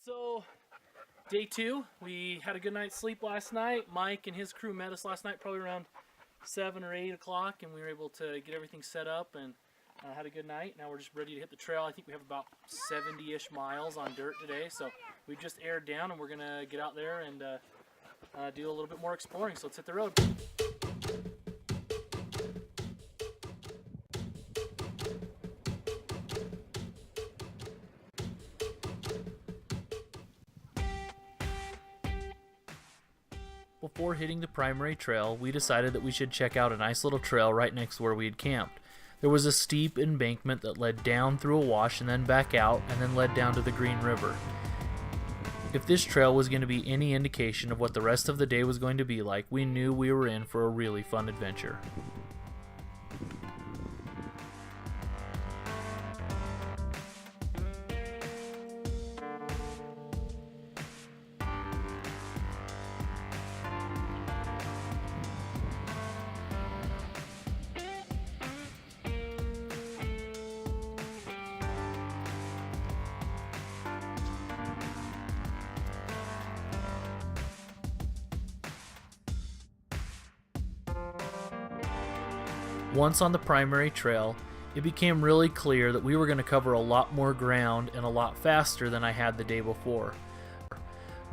So, day 2, we had a good night's sleep last night. Mike and his crew met us last night probably around 7 or 8 o'clock, and we were able to get everything set up and had a good night. Now we're just ready to hit the trail. I think we have about 70-ish miles on dirt today, so we just aired down and we're going to get out there and do a little bit more exploring. So let's hit the road. Before hitting the primary trail, we decided that we should check out a nice little trail right next to where we had camped. There was a steep embankment that led down through a wash and then back out and then led down to the Green River. If this trail was going to be any indication of what the rest of the day was going to be like, we knew we were in for a really fun adventure. Once on the primary trail, it became really clear that we were going to cover a lot more ground and a lot faster than I had the day before.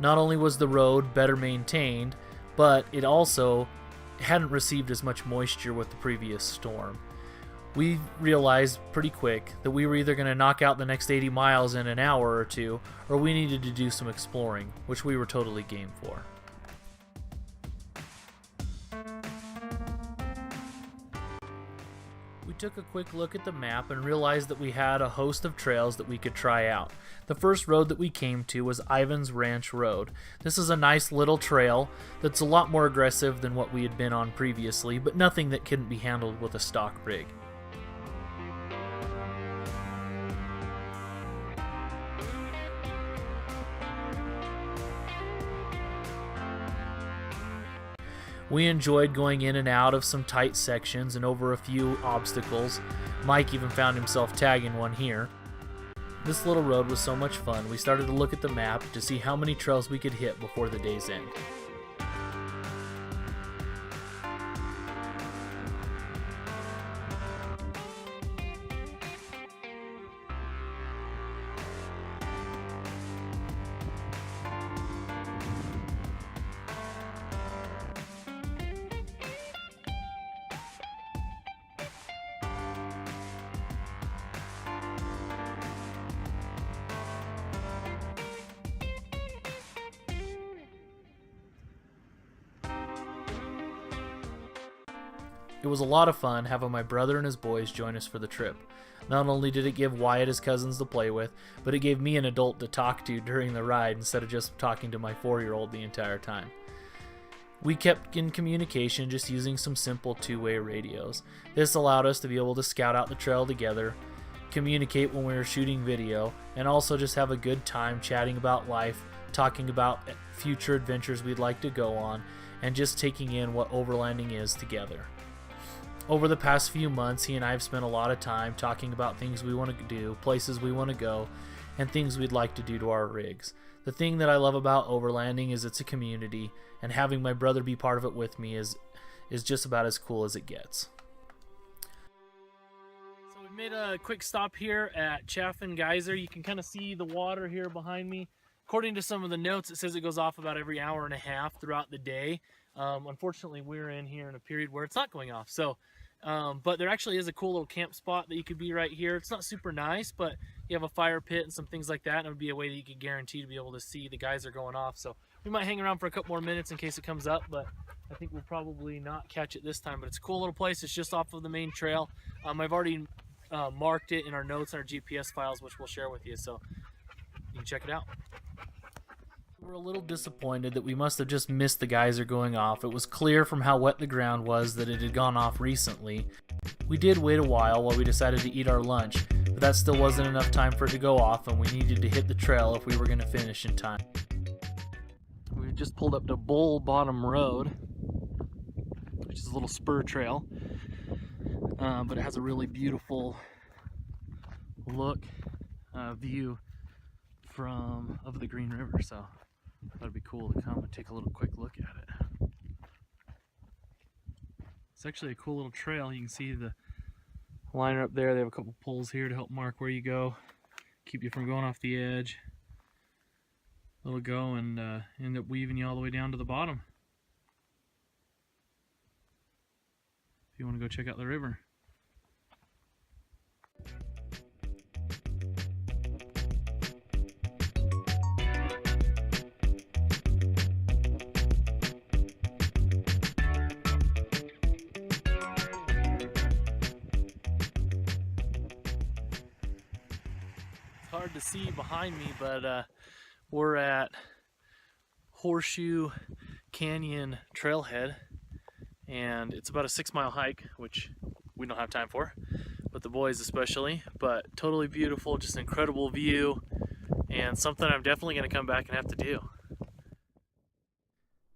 Not only was the road better maintained, but it also hadn't received as much moisture with the previous storm. We realized pretty quick that we were either going to knock out the next 80 miles in an hour or two, or we needed to do some exploring, which we were totally game for. We took a quick look at the map and realized that we had a host of trails that we could try out. The first road that we came to was Ivan's Ranch Road. This is a nice little trail that's a lot more aggressive than what we had been on previously, but nothing that couldn't be handled with a stock rig. We enjoyed going in and out of some tight sections and over a few obstacles. Mike even found himself tagging one here. This little road was so much fun, we started to look at the map to see how many trails we could hit before the day's end. It was a lot of fun having my brother and his boys join us for the trip. Not only did it give Wyatt his cousins to play with, but it gave me an adult to talk to during the ride instead of just talking to my 4-year-old the entire time. We kept in communication just using some simple two-way radios. This allowed us to be able to scout out the trail together, communicate when we were shooting video, and also just have a good time chatting about life, talking about future adventures we'd like to go on, and just taking in what overlanding is together. Over the past few months, he and I have spent a lot of time talking about things we want to do, places we want to go, and things we'd like to do to our rigs. The thing that I love about overlanding is it's a community, and having my brother be part of it with me is just about as cool as it gets. So we made a quick stop here at Chaffin Geyser. You can kind of see the water here behind me. According to some of the notes, it says it goes off about every hour and a half throughout the day. Unfortunately, we're in here in a period where it's not going off. So, but there actually is a cool little camp spot that you could be right here. It's not super nice, but you have a fire pit and some things like that, and it would be a way that you could guarantee to be able to see the geyser going off. So we might hang around for a couple more minutes in case it comes up, but I think we'll probably not catch it this time. But it's a cool little place. It's just off of the main trail. I've already marked it in our notes and our GPS files, which we'll share with you, so you can check it out. We're a little disappointed that we must have just missed the geyser going off. It was clear from how wet the ground was that it had gone off recently. We did wait a while we decided to eat our lunch, but that still wasn't enough time for it to go off, and we needed to hit the trail if we were going to finish in time. We just pulled up to Bull Bottom Road, which is a little spur trail, but it has a really beautiful look, view of the Green River, so that'd be cool to come and take a little quick look at it. It's actually a cool little trail. You can see the liner up there. They have a couple poles here to help mark where you go, keep you from going off the edge. It'll go and end up weaving you all the way down to the bottom if you want to go check out the river. It's hard to see behind me, but we're at Horseshoe Canyon trailhead, and it's about a 6-mile hike, which we don't have time for, but the boys especially. But totally beautiful, just an incredible view, and something I'm definitely going to come back and have to do.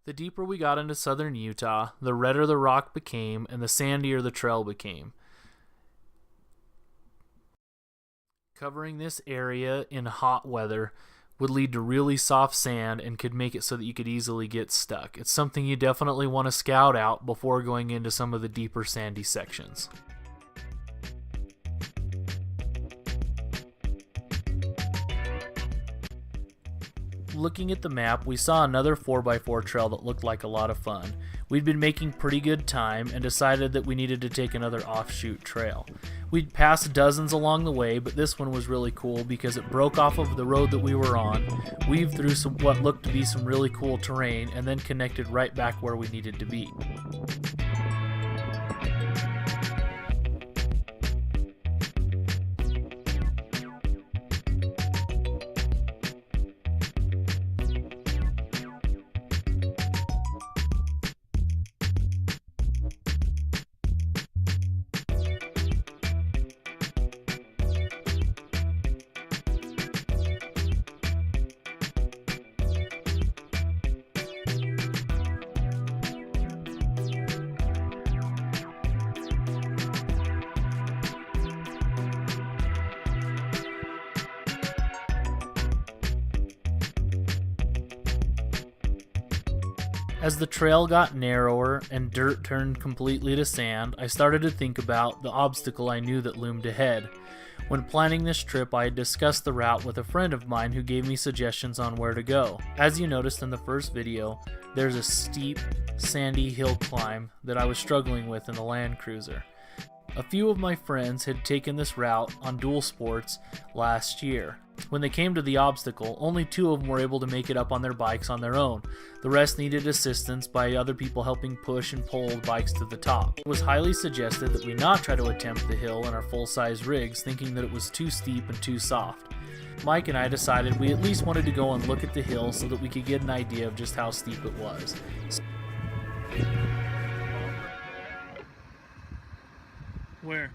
The deeper we got into southern Utah, the redder the rock became and the sandier the trail became. Covering this area in hot weather would lead to really soft sand and could make it so that you could easily get stuck. It's something you definitely want to scout out before going into some of the deeper sandy sections. Looking at the map, we saw another 4x4 trail that looked like a lot of fun. We'd been making pretty good time and decided that we needed to take another offshoot trail. We'd passed dozens along the way, but this one was really cool because it broke off of the road that we were on, weaved through what looked to be some really cool terrain, and then connected right back where we needed to be. As the trail got narrower and dirt turned completely to sand, I started to think about the obstacle I knew that loomed ahead. When planning this trip, I had discussed the route with a friend of mine who gave me suggestions on where to go. As you noticed in the first video, there's a steep, sandy hill climb that I was struggling with in the Land Cruiser. A few of my friends had taken this route on dual sports last year. When they came to the obstacle, only 2 of them were able to make it up on their bikes on their own. The rest needed assistance by other people helping push and pull the bikes to the top. It was highly suggested that we not try to attempt the hill in our full-size rigs, thinking that it was too steep and too soft. Mike and I decided we at least wanted to go and look at the hill so that we could get an idea of just how steep it was. Where?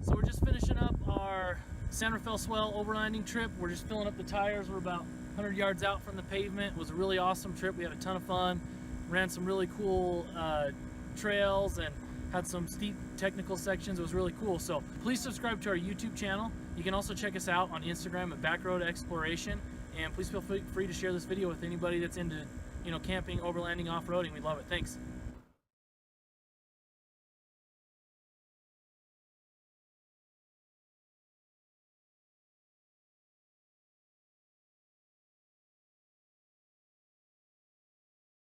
So we're just finishing up our Rafael Swell overlanding trip. We're just filling up the tires. We're about 100 yards out from the pavement. It was a really awesome trip. We had a ton of fun. Ran some really cool trails and had some steep technical sections. It was really cool. So please subscribe to our YouTube channel. You can also check us out on Instagram at Backroad Exploration. And please feel free to share this video with anybody that's into, camping, overlanding, off-roading. We love it. Thanks.